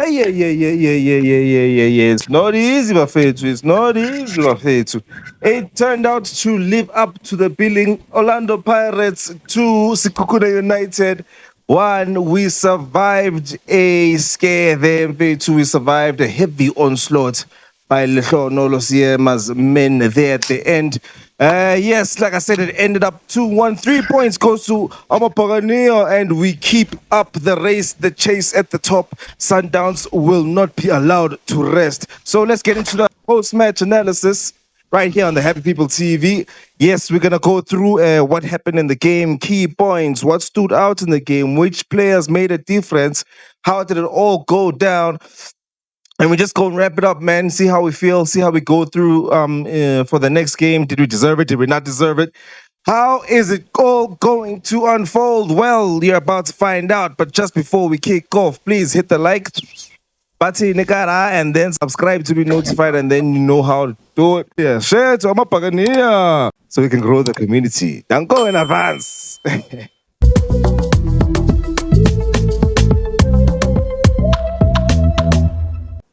Yeah. It's not easy, Bafetu. It's not easy, Bafetu. It turned out to live up to the billing. Orlando Pirates 2, Sekhukhune United 1. We survived a scare there, Mfethu. We survived a heavy onslaught by Lehlono Losiema's men there at the end. Yes, like I said, it ended up 2-1. 3 points goes to Buccaneers, and we keep up the race, the chase at the top. Sundowns will not be allowed to rest. So let's get into the post-match analysis right here on the Happy People TV. Yes, we're going to go through what happened in the game, key points, what stood out in the game, which players made a difference, how did it all go down. And we just go and wrap it up, man. See how we feel. See how we go through for the next game. Did we deserve it? Did we not deserve it? How is it all going to unfold? Well, you're about to find out. But just before we kick off, please hit the like button and then subscribe to be notified, and then you know how to do it. Yeah, share to Buccaneers so we can grow the community. Don't go in advance.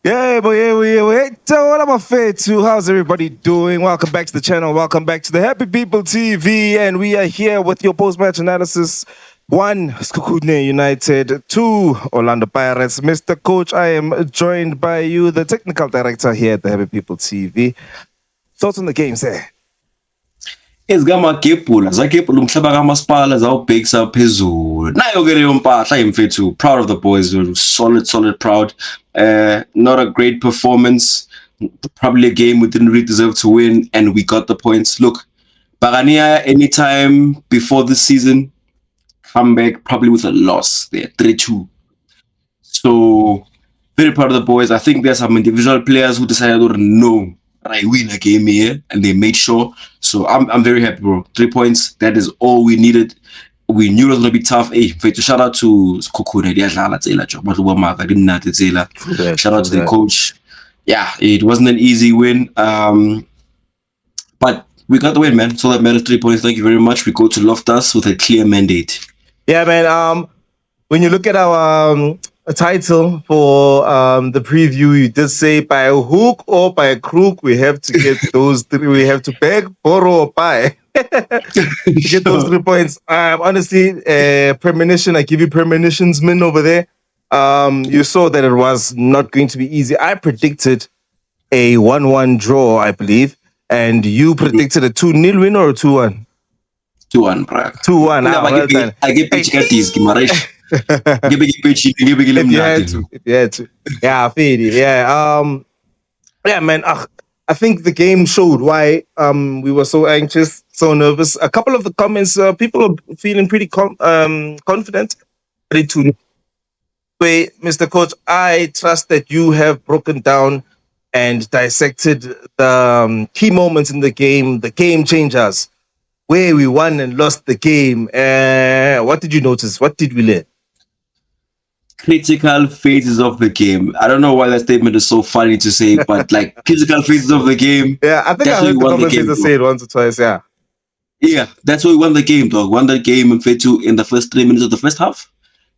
Yeah, boy, Hey, what am I fair to? How's everybody doing? Welcome back to the channel. Welcome back to the Happy People TV. And we are here with your post-match analysis. 1, Sekhukhune United. 2, Orlando Pirates. Mr. Coach, I am joined by you, the technical director here at the Happy People TV. Thoughts on the game, sir? Ezikamagibhula zagebhula umhlaba kamasipala zawubhekisa phezulu nayo ke leyo mpahla mfethu. Proud of the boys, solid proud. Not a great performance, probably a game we didn't really deserve to win, and we got the points. Look, Buccaneers anytime before this season come back probably with a loss there, 3-2. So very proud of the boys. I think there's some individual players who decided no, I win a game here, and they made sure. So I'm very happy, bro. 3 points, that is all we needed. We knew it was gonna be tough. Hey, shout out to Sekhukhune. Shout out to the coach. Yeah, it wasn't an easy win. But we got the win, man. So that matters. 3 points. Thank you very much. We go to Loftus with a clear mandate. Yeah, man. When you look at our title for the preview, you did say by a hook or by a crook, we have to get those 3. We have to beg, borrow, or buy. Get those 3 points. Honestly, premonition. I give you premonitions, men over there. You saw that it was not going to be easy. I predicted a 1-1 draw, I believe, and you predicted a 2-0 win or a 2-1. 2-1, bro. 2-1. I get pitch at this. If you had to. Yeah, I feel it. Yeah. Yeah, man. I think the game showed why we were so anxious, so nervous. A couple of the comments, people are feeling pretty confident. Wait, Mr. Coach, I trust that you have broken down and dissected the key moments in the game changers, where we won and lost the game. What did you notice? What did we learn? Critical phases of the game. I don't know why that statement is so funny to say, but like critical phases of the game. Yeah, I think I heard the commentator say it once or twice. Yeah. Yeah, that's why we won the game, dog. Won the game in the first 3 minutes of the first half.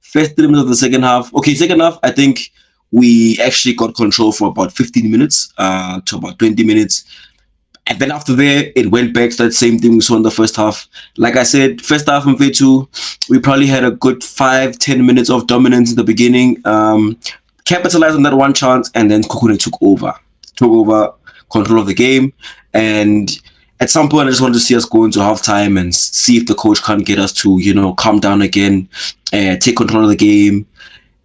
First 3 minutes of the second half. Okay, second half, I think we actually got control for about 15 minutes to about 20 minutes. And then after there, it went back to that same thing we saw in the first half. Like I said, first half in Fetu, we probably had a good 5-10 minutes of dominance in the beginning. Capitalized on that one chance, and then Sekhukhune took over control of the game. And at some point, I just wanted to see us go into halftime and see if the coach can't get us to, calm down again, take control of the game.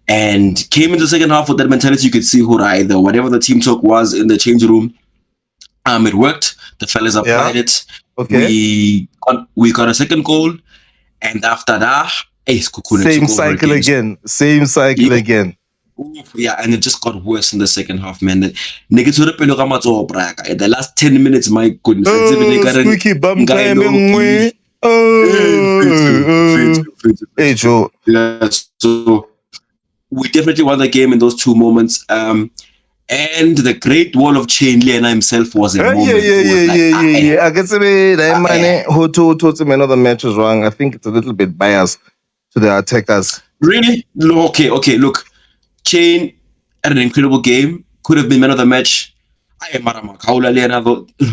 And came into the second half with that mentality. You could see whatever the team talk was in the change room. It worked. The fellas applied it. Okay. We got a second goal, and after that, same cycle again. Yeah, and it just got worse in the second half, man. In the last 10 minutes, my goodness. Squeaky bum time. Hey, Joe. Yeah, so we definitely won the game in those 2 moments. And the Great Wall of Chain, Liena himself was a moment. Yeah. I guess Hotto man of the match was wrong. I think it's a little bit biased to the attackers. Really? Okay. Look, Chain, had an incredible game. Could have been man of the match. I am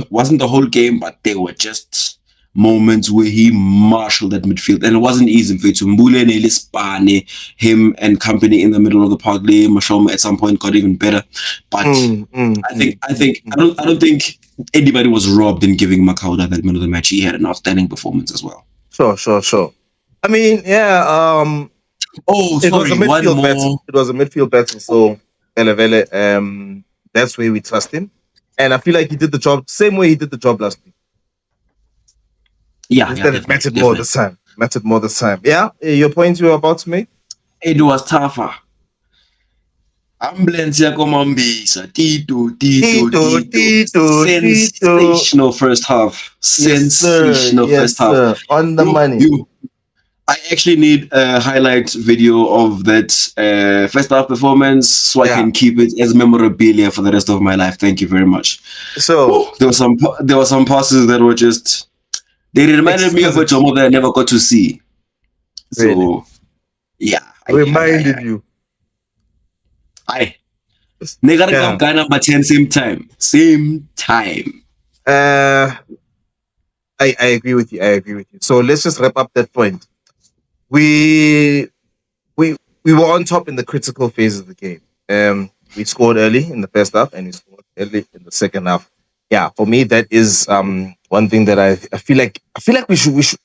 wasn't the whole game, but there were just moments where he marshaled that midfield, and it wasn't easy for Mbule, Spane, him and company in the middle of the park. Mashoma at some point got even better, but I don't think anybody was robbed in giving Makauda that man of the match. He had an outstanding performance as well. Sure. I mean, yeah. It was a midfield battle. It was a midfield battle. So Vele, that's where we trust him, and I feel like he did the job same way he did the job last week. Yeah, it mattered more this time. Yeah, your point you were about to make. It was tougher. Ambulance Yakomambisa, Tito. Sensational first half. Sensational first half. On the money. I actually need a highlight video of that first half performance so I can keep it as memorabilia for the rest of my life. Thank you very much. So there were some passes that were just, they reminded me of a Jomo that I never got to see. So really? Yeah. Reminded you. Aye. Ghana number 10 same time. I agree with you. So let's just wrap up that point. We were on top in the critical phase of the game. We scored early in the first half and we scored early in the second half. Yeah, for me that is one thing that I feel like we should.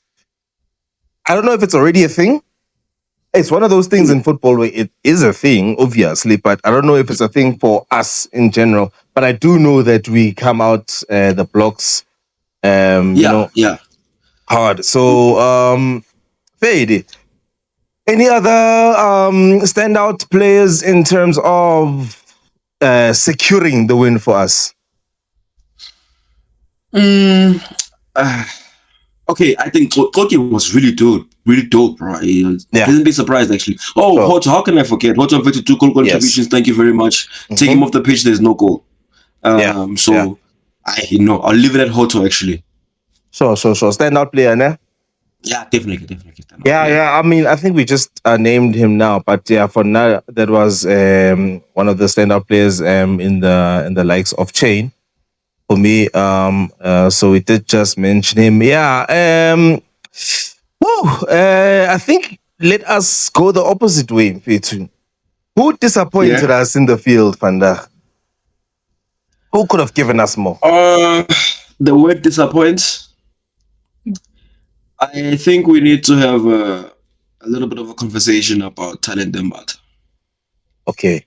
I don't know if it's already a thing. It's one of those things in football where it is a thing, obviously, but I don't know if it's a thing for us in general. But I do know that we come out the blocks, hard. So, Fade. Any other standout players in terms of securing the win for us? Okay, I think Koki was really dope, bro. Didn't be surprised actually. Hotto, how can I forget? Hotto 52 goal contributions. Yes. Thank you very much. Take him off the pitch. There's no goal. I'll leave it at Hotto actually. Sure. Standout player, ne? Yeah, definitely. Yeah. I mean, I think we just named him now, but yeah, for now that was one of the standout players in the likes of Chain. For me, so we did just mention him. Yeah. I think let us go the opposite way, Fitu. Who disappointed us in the field, Fanda? Who could have given us more? The word disappoints. I think we need to have a little bit of a conversation about talent and Mbata. Okay.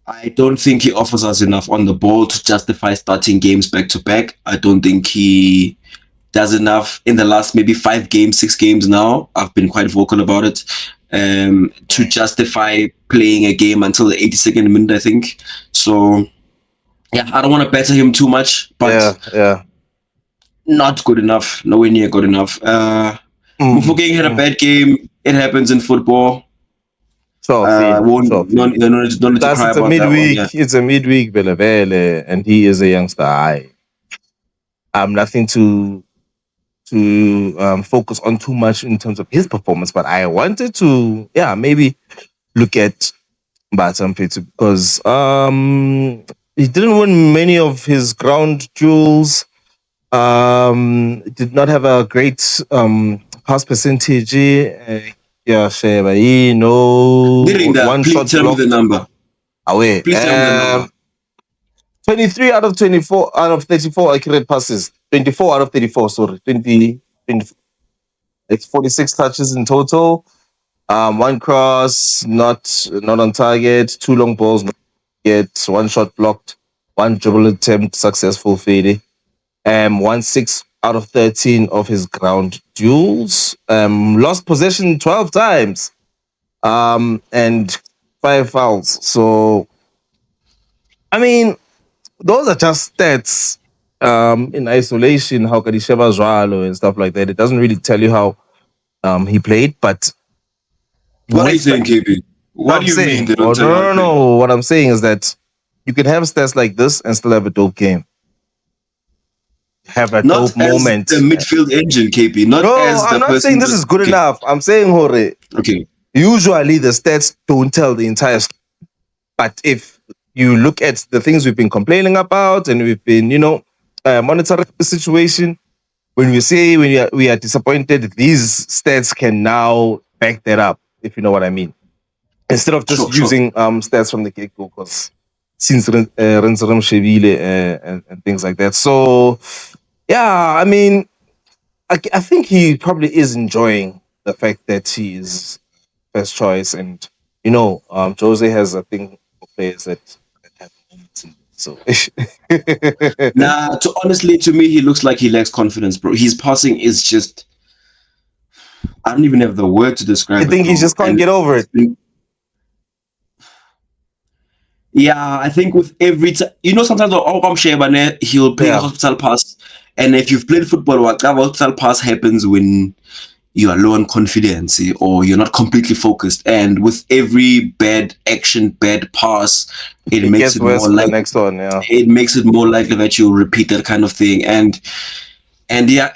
I don't think he offers us enough on the ball to justify starting games back to back. I don't think he does enough in the last maybe 5 games, 6 games now. I've been quite vocal about it. To justify playing a game until the 82nd minute, I think. So, yeah, I don't want to batter him too much, but not good enough. Nowhere near good enough. Mufokeng had a bad game. It happens in football. It's a midweek. It's a midweek, Bele, and he is a youngster. I'm nothing to focus on too much in terms of his performance, but I wanted to, maybe look at Mbata because he didn't win many of his ground duels. Did not have a great pass percentage. One shot. Tell me the number. Away. Please tell me the number. 23 out of 24 out of 34 accurate passes. 24 out of 34. Sorry, 20. It's 46 touches in total. One cross, not on target. 2 long balls, not yet. 1 shot blocked. 1 dribble attempt, successful fade. 1-6 out of 13 of his ground duels. Lost possession 12 times. And 5 fouls. So, I mean, those are just stats in isolation. How Kadisheva Zwalo and stuff like that. It doesn't really tell you how he played. But what are you saying, KB? What do you mean? No. What I'm saying is that you can have stats like this and still have a dope game. Have a dope moment. The midfield engine, KP. I'm not saying this is good enough. I'm saying, Hore. Okay. Usually the stats don't tell the entire story. But if you look at the things we've been complaining about and we've been, monitoring the situation, when we are disappointed, these stats can now back that up, if you know what I mean. Instead of just Sure. using stats from the get-go, because since Renseram Shevile and things like that. So, yeah, I mean, I think he probably is enjoying the fact that he is first choice, and Jose has a thing for players that have moments. So, Nah, honestly, to me, he looks like he lacks confidence, bro. His passing is just, I don't even have the word to I describe it, think he bro. just can't And get over it's it. been, yeah, I think with every time, sometimes he'll play a Yeah, hospital pass. And if you've played football, what hospital pass happens when you are low on confidence, or you're not completely focused. And with every bad action, bad pass, it it makes gets it worse more for the like next one. Yeah. it makes it more likely that you'll repeat that kind of thing. And yeah,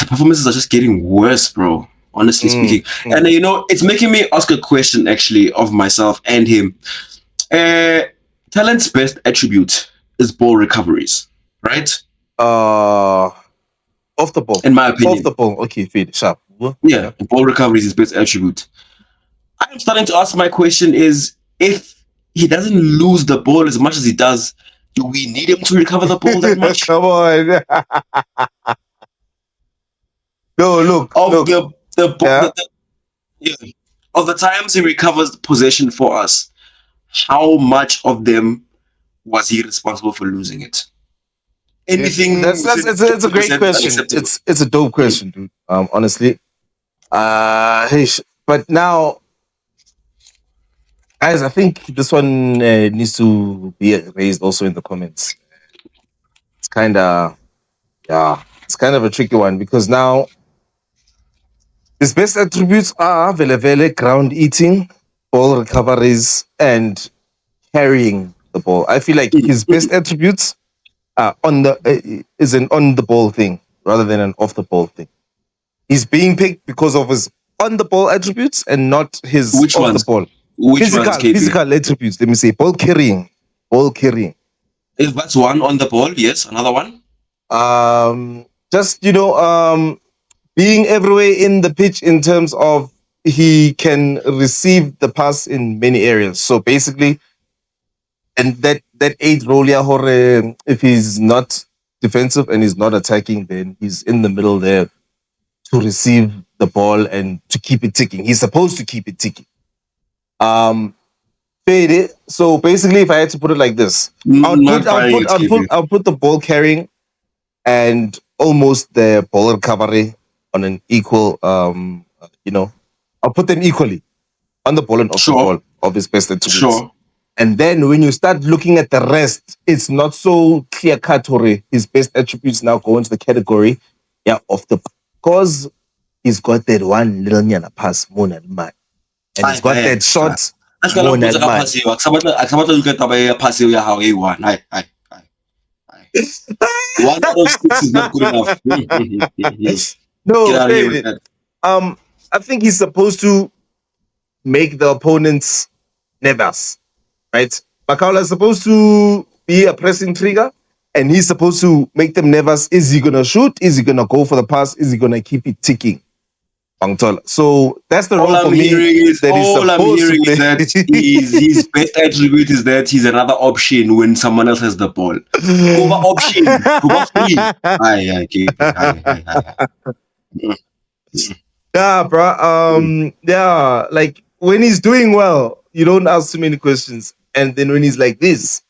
performances are just getting worse, bro. Honestly speaking, and Mm. it's making me ask a question actually of myself and him. Uh, Talent's best attribute is ball recoveries, right? Uh, off the ball. In my Off opinion, the ball. Okay, feed sharp. yeah, Yeah. ball recoveries is best attribute. I'm starting to ask my question is, if he doesn't lose the ball as much as he does, do we need him to recover the ball that much? Come on. No, Of look. Yeah. yeah, of the times he recovers possession for us, how much of them was he responsible for losing it? Anything That's within it's a great 50% is question. unacceptable. It's a dope question, dude. Honestly. But now, guys, I think this one needs to be raised also in the comments. It's kind of it's kind of a tricky one because now his best attributes are vele ground eating, ball recoveries, and carrying the ball. I feel like his best attributes are is an on the ball thing rather than an off the ball thing. He's being picked because of his on the ball attributes and not his Which off the ones? ball Which ones, KP? physical attributes. Let me say ball carrying. If that's one on the ball, yes. Another one? Just being everywhere in the pitch in terms of he can receive the pass in many areas. So basically, and that eight role, yeah, if he's not defensive and he's not attacking, then he's in the middle there to receive the ball and to keep it ticking. He's supposed to keep it ticking. Um, so basically, if I had to put it like this, Not buying it, KP. I'll put the ball carrying and almost the ball recovery on an equal. I'll put them equally on the ball and off the Sure, ball of his best attributes. sure. And then when you start looking at the rest, it's not so clear cut. His best attributes now go into the category, yeah, of the because he's got that one little nyana pass more than mine, and he's got that shot A se ka more lang mpotsa than ka mine. pass eo. A ke sa batla utlwa taba ya pass eo ya hao e one. Hai. One out of six is not good enough. Get No, out of here with Fade. that. I think he's supposed to make the opponents nervous, right? Makaula is supposed to be a pressing trigger, and he's supposed to make them nervous. Is he gonna shoot? Is he gonna go for the pass? Is he gonna keep it ticking? So that's the role for me that he's All I'm supposed to hearing is play. that his best attribute is that he's another option when someone else has the ball. Kuba option, Kuba free. Aye, KP. Aye. Yeah, bro. Yeah, like when he's doing well, you don't ask too many questions, and then when he's like this,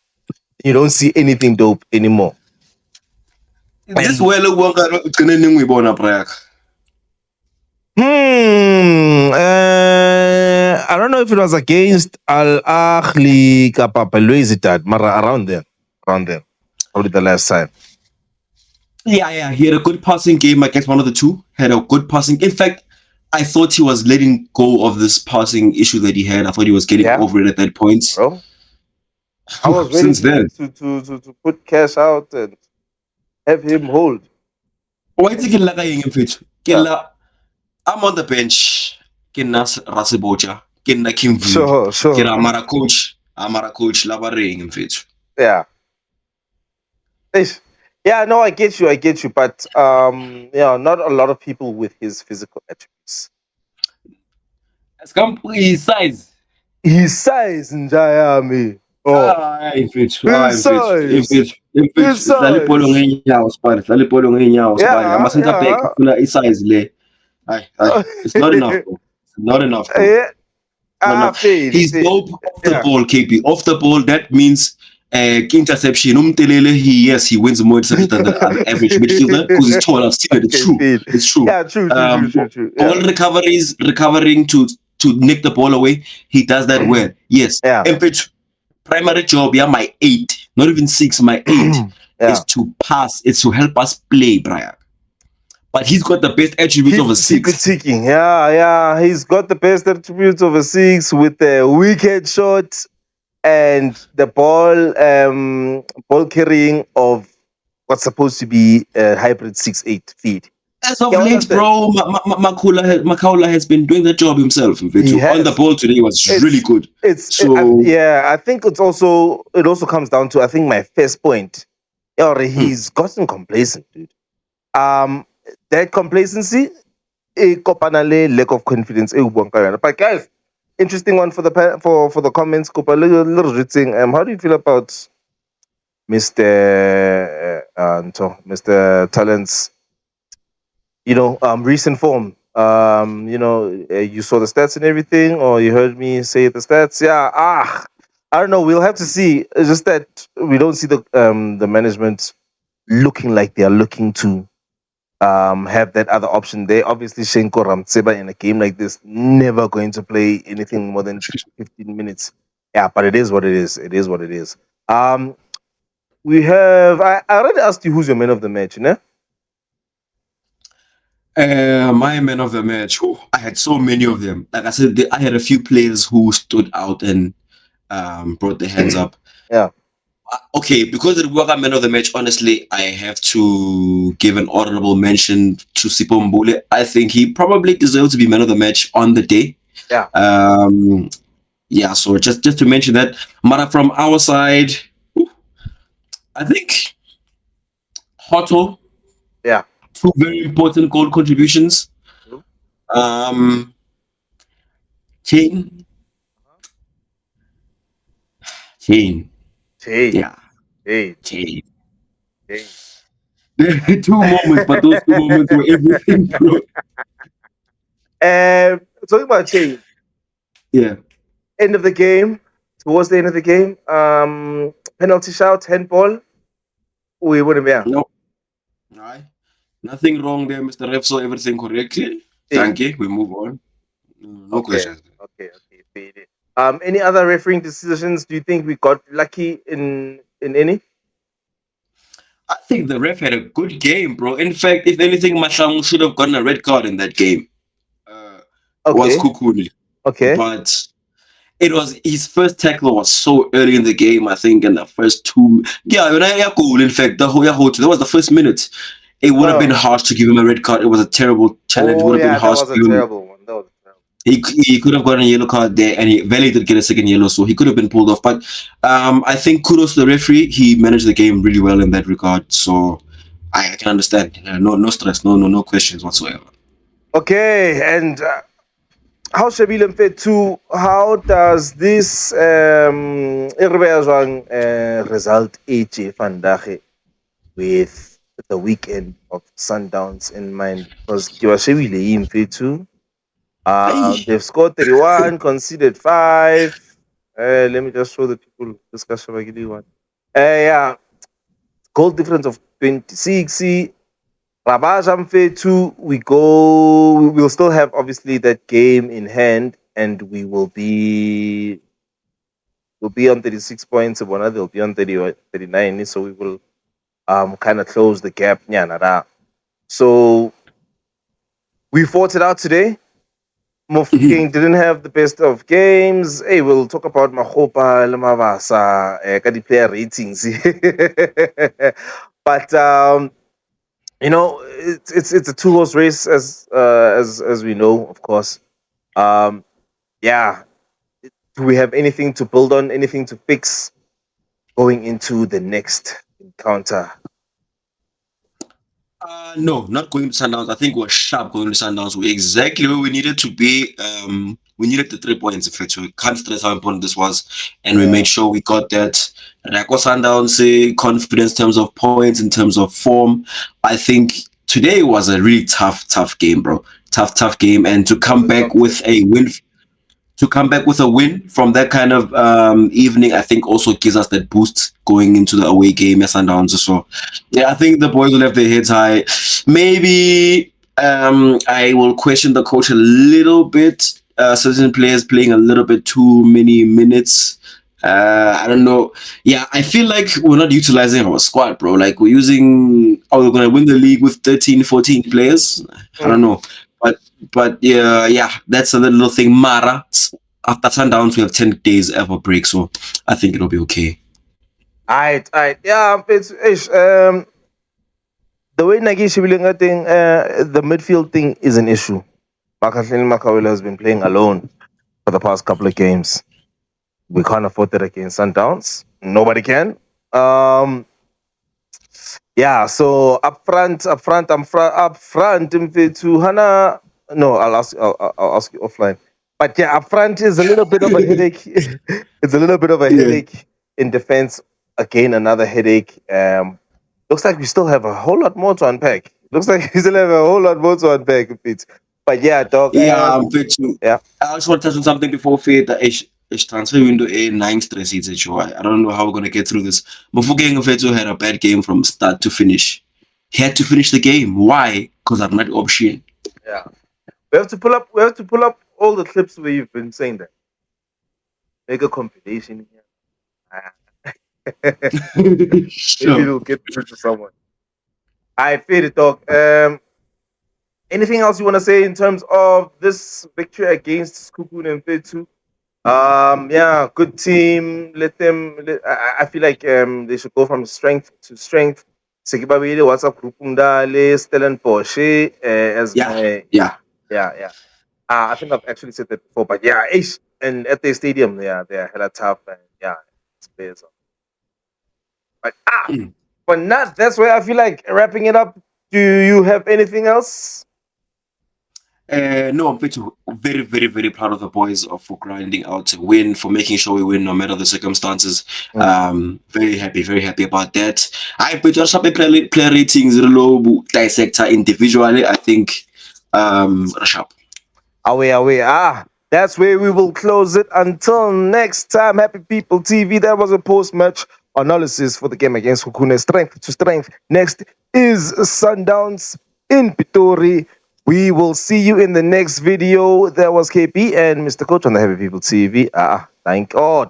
you don't see anything dope anymore. This And well ugcine ninguyibona Bryak. I don't know if it was against Al Ahly Kapapalwezidad, Mara around there, probably the last time. Yeah. He had a good passing game against one of the two. Had a good passing. In fact, I thought he was letting go of this passing issue that he had. I thought he was getting over it at that point. Bro, I was ready Since then. to put cash out and have him hold. Why is it I'm on the bench. ke nna Rasebocha, ke nna Kimvuli, Sure, ke sure. ra amara coach la ba reng mfethu. Yeah. Ish. Yeah, no, I get you, but yeah, not a lot of people with his physical attributes. As come his size. His size, Njayami. Oh, Hayi his size. His mfethu, dlala ibhola size. ngeenyawo sibali, dlala ibhola ngeenyawo sibali. Yeah, Ama-centre back yeah. afuna isize le. Hayi, it's not enough, bro. It's not enough, bro. Yeah. Not enough. Fail, He's fail. dope off the Yeah. ball, KP. Off the ball, that means interception. Umtelele, he wins more interceptions than the average midfielder because he's tall. I've seen it. It's Okay, true. fail. It's true. Yeah, true. Ball Yeah. recoveries, recovering to nick the ball away. He does that well. Yes. Yeah. In fact, primary job, yeah, my 8, not even 6, my 8 Yeah. is to pass. It's to help us play, Brian. But he's got the best attributes of a Keep it 6. ticking. Yeah. He's got the best attributes of a 6 with the wicked shot and the ball carrying of what's supposed to be a hybrid 6-8 feed. As of You late, understand? bro, Makaula has been doing the job himself. He On the has. ball today was really good. I think it also comes down to, I think, my first point. Or he's gotten complacent, dude. That complacency, lack of confidence. But guys, interesting one for the comments. How do you feel about Mr. Talent's recent form? You saw the stats and everything, or you heard me say the stats. Yeah. I don't know. We'll have to see. It's just that we don't see the management looking like they are looking to have that other option there. Obviously, Shenko Ramtseba in a game like this never going to play anything more than 15 minutes. Yeah, but it is what it is. It is what it is. We have. I already asked you who's your man of the match, you know? My man of the match, I had so many of them. Like I said, I had a few players who stood out and brought their hands up. Yeah. Okay, because it was a man of the match, honestly, I have to give an honorable mention to Sipho Mbule. I think he probably deserves to be man of the match on the day. Yeah. Yeah, so just to mention that. Mara, from our side, I think Hotto. Yeah. 2 very important goal contributions. Chain. Yeah. Chain. There were 2 moments, but those 2 moments were everything, bro. Talking about Chain. Yeah. End of the game. Towards the end of the game, penalty shout, handball. We wouldn't be. No. Right. Nothing wrong there, Mr. Ref. Saw everything correctly. Thank you. We move on. No questions. Okay. Any other refereeing decisions? Do you think we got lucky in any? I think the ref had a good game, bro. In fact, if anything, Mahlangu should have gotten a red card in that game. Was Sekhukhune. Okay. But it was his first tackle was so early in the game, I think, in the first 2. Yeah, when I goal, in fact, that was the first minute. It would have been harsh to give him a red card. It was a terrible challenge. It would have been harsh. That was a terrible one. He could have gotten a yellow card there, and Valley did get a second yellow, so he could have been pulled off. But I think kudos to the referee. He managed the game really well in that regard. So I can understand. No stress, no questions whatsoever. Okay, and how Shabile Mfethu, how does this result AJ Vandache with the weekend of Sundowns in mind? Because Kiwashebile Mfethu, they've scored 31, conceded 5. Let me just show the people discussion one. Yeah, goal difference of 26. Rabaja Mfethu, we'll still have obviously that game in hand, and we'll be on 36 points. They'll be on 30 39, so we will kind of close the gap. So we fought it out today. Mofokeng didn't have the best of games. Hey, we'll talk about Mahopa Lamavasa, the player ratings. But it's a 2-horse race as we know, of course. Yeah, do we have anything to build on, anything to fix going into the next encounter? No, not going to Sundowns. I think we're sharp going to Sundowns. We're exactly where we needed to be. We needed the 3 points. In fact, we can't stress how important this was, and we made sure we got that. Rako Sundowns, confidence in terms of points, in terms of form. I think today was a really tough game, bro. Tough game, and to Was come a back tough with test. a win from that kind of evening, I think also gives us that boost going into the away game at Sundowns. So, yeah, I think the boys will have their heads high. Maybe I will question the coach a little bit. Certain players playing a little bit too many minutes. I don't know. Yeah, I feel like we're not utilizing our squad, bro. Like we're going to win the league with 13, 14 players. I don't know. But yeah, that's a little thing. Mara, after Sundowns, we have 10 days of a break, so I think it'll be okay. Alright. Yeah, it's the way Nagishi thing, the midfield thing is an issue. Makahleni Makawela has been playing alone for the past couple of games. We can't afford that against Sundowns. Nobody can. Yeah, so up front, to Hana. No, I'll ask you offline. But yeah, up front is a little bit of a headache. It's a little bit of a Yeah. headache in defense. Again, another headache. Looks like we still have a whole lot more to unpack. Looks like we still have a whole lot more to unpack, Pete. But yeah, dog. Yeah, I'm fit too. Yeah. I just want to touch on something before Faith. That is transfer window a 9 stress hits at I don't know how we're gonna get through this. Mufukeng Fetu had a bad game from start to finish. He had to finish the game. Why? Because I'm not option. Yeah. We have to pull up all the clips where you've been saying that. Make a compilation here. Maybe Sure. it'll get through to someone. I feel it, dog. Anything else you want to say in terms of this victory against Sekhukhune and Fetu? Yeah, good team. I feel like they should go from strength to strength. Sekibabili, WhatsApp group Undale, Stellenbosch, as Yeah, my yeah. yeah. I think I've actually said that before, but yeah, and at the stadium, yeah, they're hella tough, and yeah, it's players. But but not. That's where I feel like wrapping it up. Do you have anything else? No, I'm very proud of the boys for grinding out a win, for making sure we win no matter the circumstances. Very happy about that. I put your player ratings low dissector individually. I think rush up. Away. That's where we will close it. Until next time, Happy People TV. That was a post-match analysis for the game against Sekhukhune. Strength to strength. Next is Sundowns in Pitori. We will see you in the next video. That was KP and Mr. Coach on the Happy People TV. Thank. Oh.